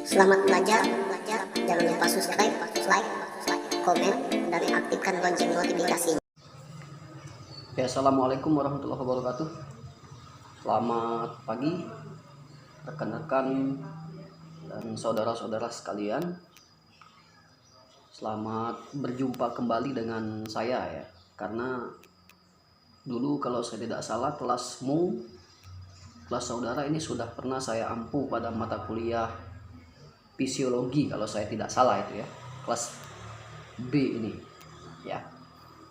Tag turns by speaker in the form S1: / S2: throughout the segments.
S1: Selamat belajar. Jangan lupa subscribe, like, komen, dan aktifkan lonceng notifikasi.
S2: Ya, assalamualaikum warahmatullahi wabarakatuh. Selamat pagi rekan-rekan dan saudara-saudara sekalian. Selamat berjumpa kembali dengan saya ya. Karena dulu kalau saya tidak salah kelas saudara ini sudah pernah saya ampu pada mata kuliah fisiologi kalau saya tidak salah itu ya. Kelas B ini ya.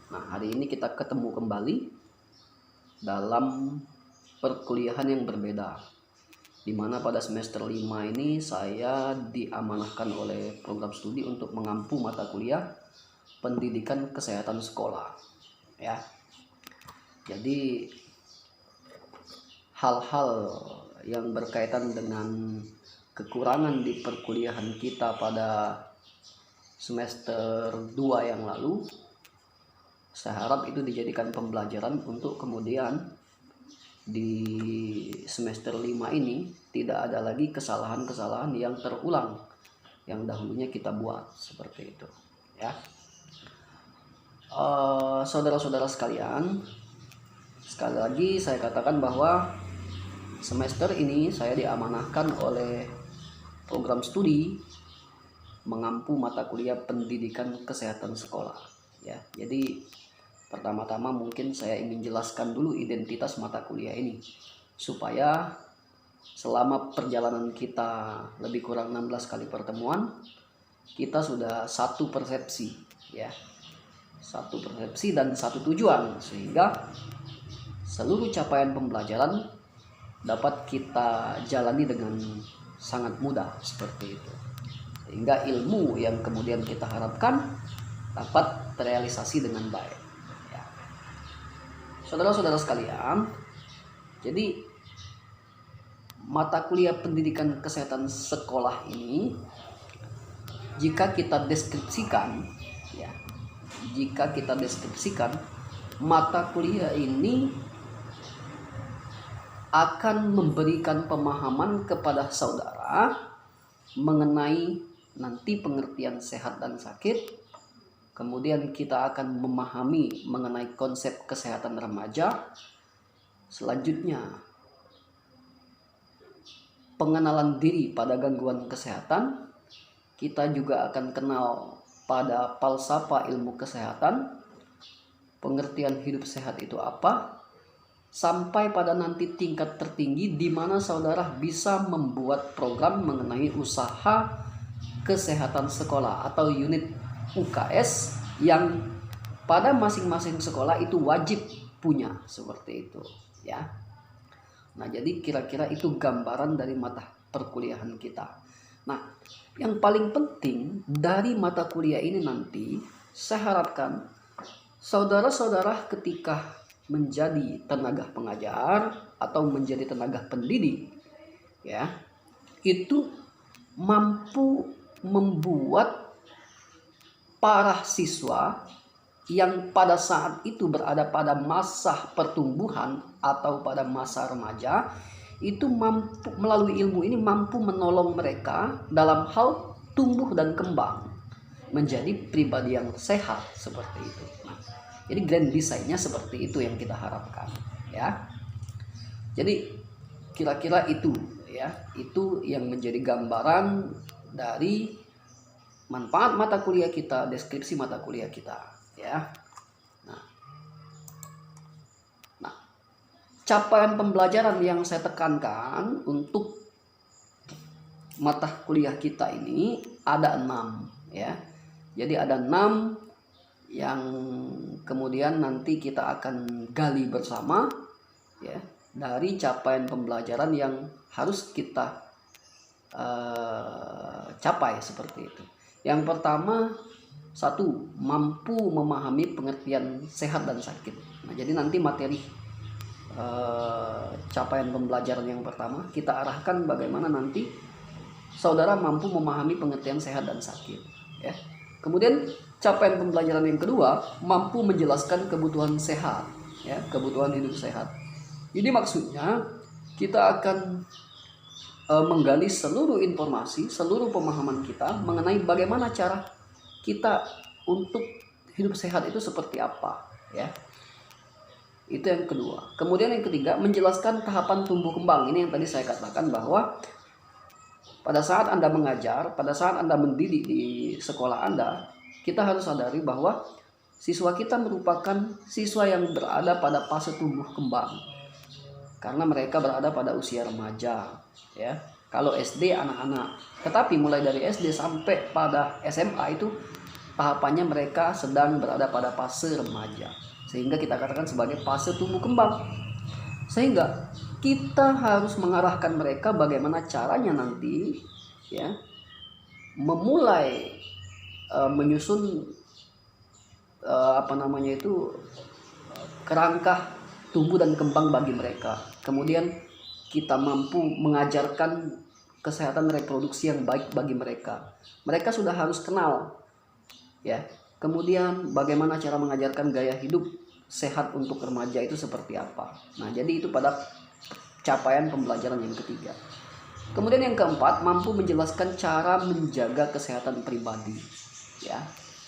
S2: Nah, hari ini kita ketemu kembali dalam perkuliahan yang berbeda, di mana pada semester 5 ini saya diamanahkan oleh program studi untuk mengampu mata kuliah pendidikan kesehatan sekolah ya. Jadi hal-hal yang berkaitan dengan kekurangan di perkuliahan kita pada semester 2 yang lalu, saya harap itu dijadikan pembelajaran untuk kemudian di semester 5 ini tidak ada lagi kesalahan-kesalahan yang terulang yang dahulunya kita buat seperti itu ya. Saudara-saudara sekalian, sekali lagi saya katakan bahwa semester ini saya diamanahkan oleh program studi mengampu mata kuliah pendidikan kesehatan sekolah ya. Jadi pertama-tama mungkin saya ingin jelaskan dulu identitas mata kuliah ini supaya selama perjalanan kita lebih kurang 16 kali pertemuan kita sudah satu persepsi ya. Satu persepsi dan satu tujuan, sehingga seluruh capaian pembelajaran dapat kita jalani dengan sangat mudah seperti itu. Sehingga ilmu yang kemudian kita harapkan dapat terrealisasi dengan baik. Ya. Saudara-saudara sekalian, jadi mata kuliah pendidikan kesehatan sekolah ini jika kita deskripsikan mata kuliah ini akan memberikan pemahaman kepada saudara mengenai nanti pengertian sehat dan sakit. Kemudian kita akan memahami mengenai konsep kesehatan remaja. Selanjutnya pengenalan diri pada gangguan kesehatan. Kita juga akan kenal pada falsafah ilmu kesehatan, pengertian hidup sehat itu apa, sampai pada nanti tingkat tertinggi di mana saudara bisa membuat program mengenai usaha kesehatan sekolah atau unit UKS yang pada masing-masing sekolah itu wajib punya seperti itu ya. Nah, jadi kira-kira itu gambaran dari mata perkuliahan kita. Nah, yang paling penting dari mata kuliah ini nanti saya harapkan saudara-saudara ketika menjadi tenaga pengajar atau menjadi tenaga pendidik ya, itu mampu membuat para siswa yang pada saat itu berada pada masa pertumbuhan atau pada masa remaja itu mampu melalui ilmu ini mampu menolong mereka dalam hal tumbuh dan kembang menjadi pribadi yang sehat seperti itu. Nah, jadi grand design-nya seperti itu yang kita harapkan ya. Jadi kira-kira itu ya, itu yang menjadi gambaran dari manfaat mata kuliah kita, deskripsi mata kuliah kita ya. Nah, capaian pembelajaran yang saya tekankan untuk mata kuliah kita ini ada 6 ya. Jadi ada 6 yang kemudian nanti kita akan gali bersama ya, dari capaian pembelajaran yang harus kita capai seperti itu. Yang pertama, 1, mampu memahami pengertian sehat dan sakit. Nah, jadi nanti materi capaian pembelajaran yang pertama kita arahkan bagaimana nanti saudara mampu memahami pengertian sehat dan sakit ya. Kemudian capaian pembelajaran yang kedua, mampu menjelaskan kebutuhan sehat ya, kebutuhan hidup sehat. Ini maksudnya kita akan menggali seluruh informasi, seluruh pemahaman kita mengenai bagaimana cara kita untuk hidup sehat itu seperti apa, ya. Itu yang kedua. Kemudian yang ketiga, menjelaskan tahapan tumbuh kembang. Ini yang tadi saya katakan bahwa pada saat Anda mengajar, pada saat Anda mendidik di sekolah Anda, kita harus sadari bahwa siswa kita merupakan siswa yang berada pada fase tumbuh kembang. Karena mereka berada pada usia remaja, ya. Kalau SD anak-anak, tetapi mulai dari SD sampai pada SMA itu tahapannya mereka sedang berada pada fase remaja. Sehingga kita katakan sebagai fase tumbuh kembang. Sehingga kita harus mengarahkan mereka bagaimana caranya nanti, ya, memulai menyusun kerangka tumbuh dan kembang bagi mereka. Kemudian kita mampu mengajarkan kesehatan reproduksi yang baik bagi mereka. Mereka sudah harus kenal, ya. Kemudian bagaimana cara mengajarkan gaya hidup sehat untuk remaja itu seperti apa. Nah, jadi itu pada capaian pembelajaran yang ketiga. Kemudian yang keempat, mampu menjelaskan cara menjaga kesehatan pribadi, ya.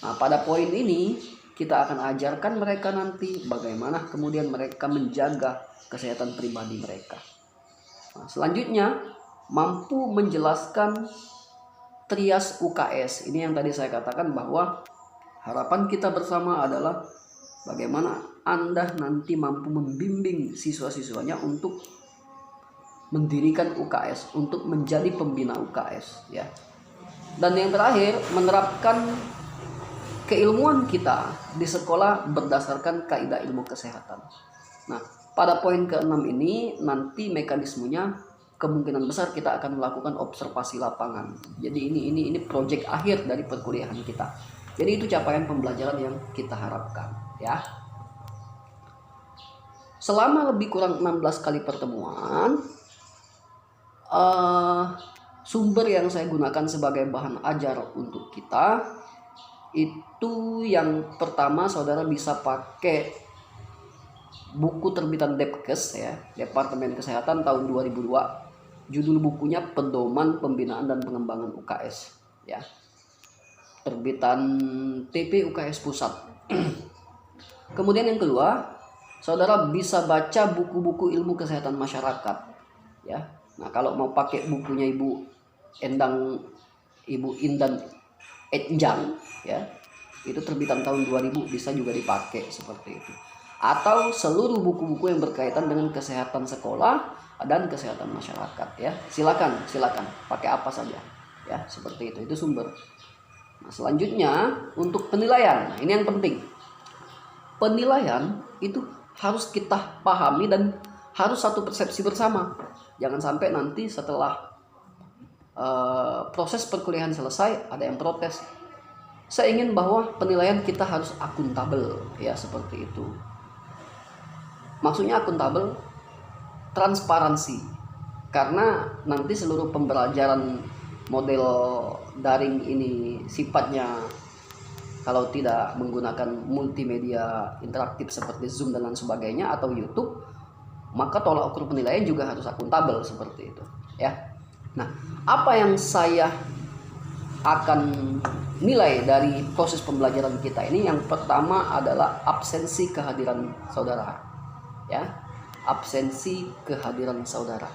S2: Nah, pada poin ini kita akan ajarkan mereka nanti bagaimana kemudian mereka menjaga kesehatan pribadi mereka. Nah, selanjutnya, mampu menjelaskan trias UKS. Ini yang tadi saya katakan bahwa harapan kita bersama adalah bagaimana Anda nanti mampu membimbing siswa-siswanya untuk mendirikan UKS, untuk menjadi pembina UKS, ya. Dan yang terakhir, menerapkan keilmuan kita di sekolah berdasarkan kaidah ilmu kesehatan. Nah, pada poin ke-6 ini nanti mekanismenya kemungkinan besar kita akan melakukan observasi lapangan. Jadi ini proyek akhir dari perkuliahan kita. Jadi itu capaian pembelajaran yang kita harapkan, ya. Selama lebih kurang 16 kali pertemuan, sumber yang saya gunakan sebagai bahan ajar untuk kita itu yang pertama, saudara bisa pakai buku terbitan Depkes, ya, Departemen Kesehatan tahun 2002. Judul bukunya Pedoman Pembinaan dan Pengembangan UKS, ya. Terbitan TP UKS Pusat. Kemudian yang kedua, saudara bisa baca buku-buku ilmu kesehatan masyarakat, ya. Nah, kalau mau pakai bukunya Ibu Indan Enjang, ya, itu terbitan tahun 2000, bisa juga dipakai seperti itu. Atau seluruh buku-buku yang berkaitan dengan kesehatan sekolah dan kesehatan masyarakat, ya. Silakan pakai apa saja, ya, seperti itu sumber. Nah, selanjutnya untuk penilaian. Nah, ini yang penting. Penilaian itu harus kita pahami dan harus satu persepsi bersama. Jangan sampai nanti setelah proses perkuliahan selesai ada yang protes. Saya ingin bahwa penilaian kita harus akuntabel, ya, seperti itu. Maksudnya akuntabel, transparansi. Karena nanti seluruh pembelajaran model daring ini sifatnya kalau tidak menggunakan multimedia interaktif seperti Zoom dan lain sebagainya atau YouTube, maka tolak ukur penilaian juga harus akuntabel seperti itu, ya. Nah, apa yang saya akan nilai dari proses pembelajaran kita ini, yang pertama adalah absensi kehadiran saudara, ya. Absensi kehadiran saudara.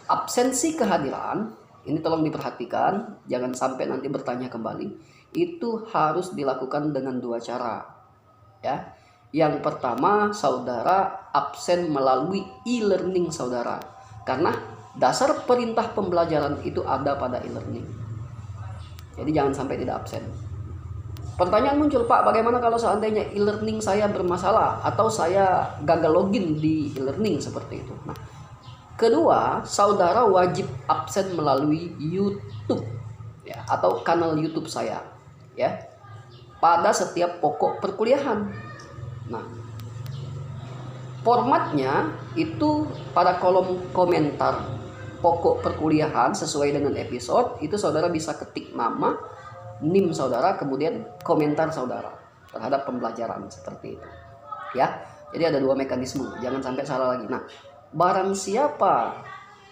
S2: Absensi kehadiran ini tolong diperhatikan, jangan sampai nanti bertanya kembali. Itu harus dilakukan dengan dua cara, ya. Yang pertama, saudara absen melalui e-learning saudara, karena dasar perintah pembelajaran itu ada pada e-learning. Jadi jangan sampai tidak absen. Pertanyaan muncul, Pak, bagaimana kalau seandainya e-learning saya bermasalah atau saya gagal login di e-learning seperti itu? Nah, kedua, saudara wajib absen melalui YouTube, ya, atau kanal YouTube saya, ya, pada setiap pokok perkuliahan. Nah, formatnya itu pada kolom komentar pokok perkuliahan sesuai dengan episode itu saudara bisa ketik nama, NIM saudara, kemudian komentar saudara terhadap pembelajaran seperti itu, ya. Jadi ada dua mekanisme, jangan sampai salah lagi. Nah, barang siapa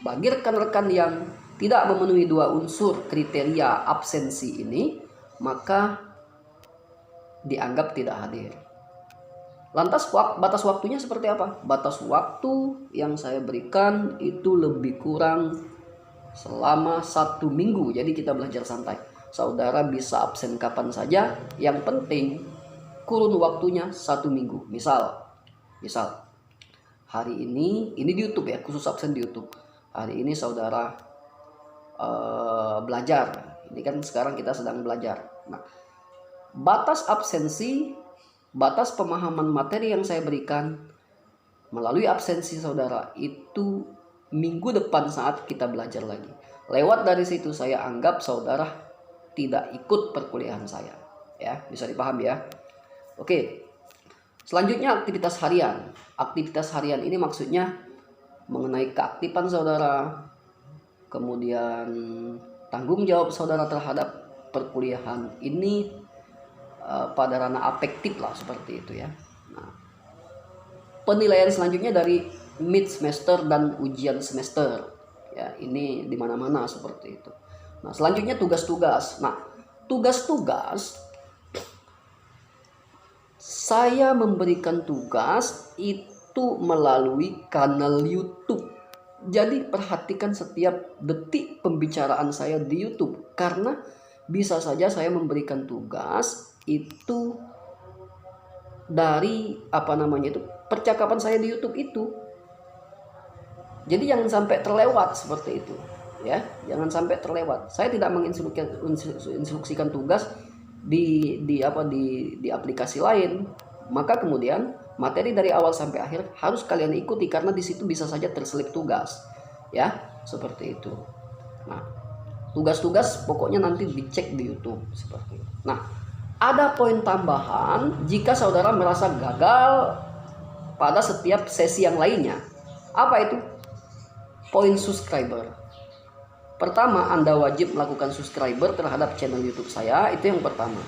S2: bagi rekan-rekan yang tidak memenuhi dua unsur kriteria absensi ini, maka dianggap tidak hadir. Lantas batas waktunya seperti apa? Batas waktu yang saya berikan itu lebih kurang selama 1 minggu. Jadi kita belajar santai. Saudara bisa absen kapan saja. Yang penting kurun waktunya 1 minggu. Misal hari ini di YouTube ya, khusus absen di YouTube. Hari ini saudara belajar. Ini kan sekarang kita sedang belajar. Nah, batas absensi, batas pemahaman materi yang saya berikan melalui absensi saudara itu minggu depan saat kita belajar lagi. Lewat dari situ saya anggap saudara tidak ikut perkuliahan saya. Ya, bisa dipahami ya. Oke. Selanjutnya aktivitas harian. Aktivitas harian ini maksudnya mengenai keaktifan saudara, kemudian tanggung jawab saudara terhadap perkuliahan ini pada ranah afektif lah, seperti itu ya. Nah, penilaian selanjutnya dari mid semester dan ujian semester ya, ini di mana-mana seperti itu. Nah, selanjutnya tugas-tugas. Nah, tugas-tugas saya memberikan tugas itu melalui kanal YouTube. Jadi perhatikan setiap detik pembicaraan saya di YouTube, karena bisa saja saya memberikan tugas itu dari percakapan saya di YouTube itu. Jadi jangan sampai terlewat seperti itu ya, jangan sampai terlewat. Saya tidak menginstruksikan tugas di aplikasi lain, maka kemudian materi dari awal sampai akhir harus kalian ikuti, karena di situ bisa saja terselip tugas ya, seperti itu. Nah, tugas-tugas pokoknya nanti dicek di YouTube seperti itu. Nah, ada poin tambahan jika saudara merasa gagal pada setiap sesi yang lainnya. Apa itu? Poin subscriber. Pertama, Anda wajib melakukan subscriber terhadap channel YouTube saya. Itu yang pertama.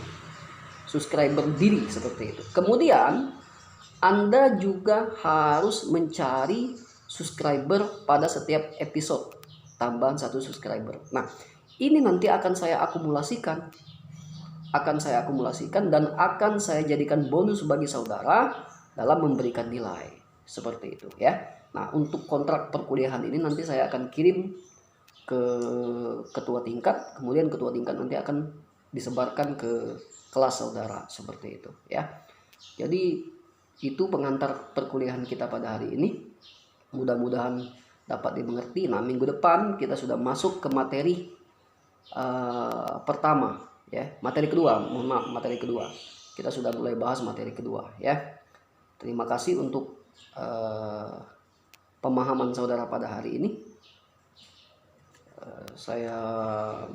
S2: Subscriber diri seperti itu. Kemudian, Anda juga harus mencari subscriber pada setiap episode. Tambahan 1 subscriber. Nah, ini nanti akan saya akumulasikan dan akan saya jadikan bonus bagi saudara dalam memberikan nilai seperti itu ya. Nah, untuk kontrak perkuliahan ini nanti saya akan kirim ke ketua tingkat, kemudian ketua tingkat nanti akan disebarkan ke kelas saudara seperti itu ya. Jadi itu pengantar perkuliahan kita pada hari ini. Mudah-mudahan dapat dimengerti. Nah, minggu depan kita sudah masuk ke materi pertama ya, materi kedua, materi kedua. Kita sudah mulai bahas materi kedua ya. Terima kasih untuk pemahaman saudara pada hari ini. Saya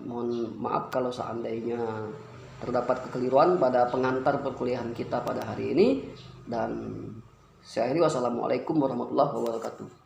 S2: mohon maaf kalau seandainya terdapat kekeliruan pada pengantar perkuliahan kita pada hari ini, dan saya akhiri, wassalamualaikum warahmatullahi wabarakatuh.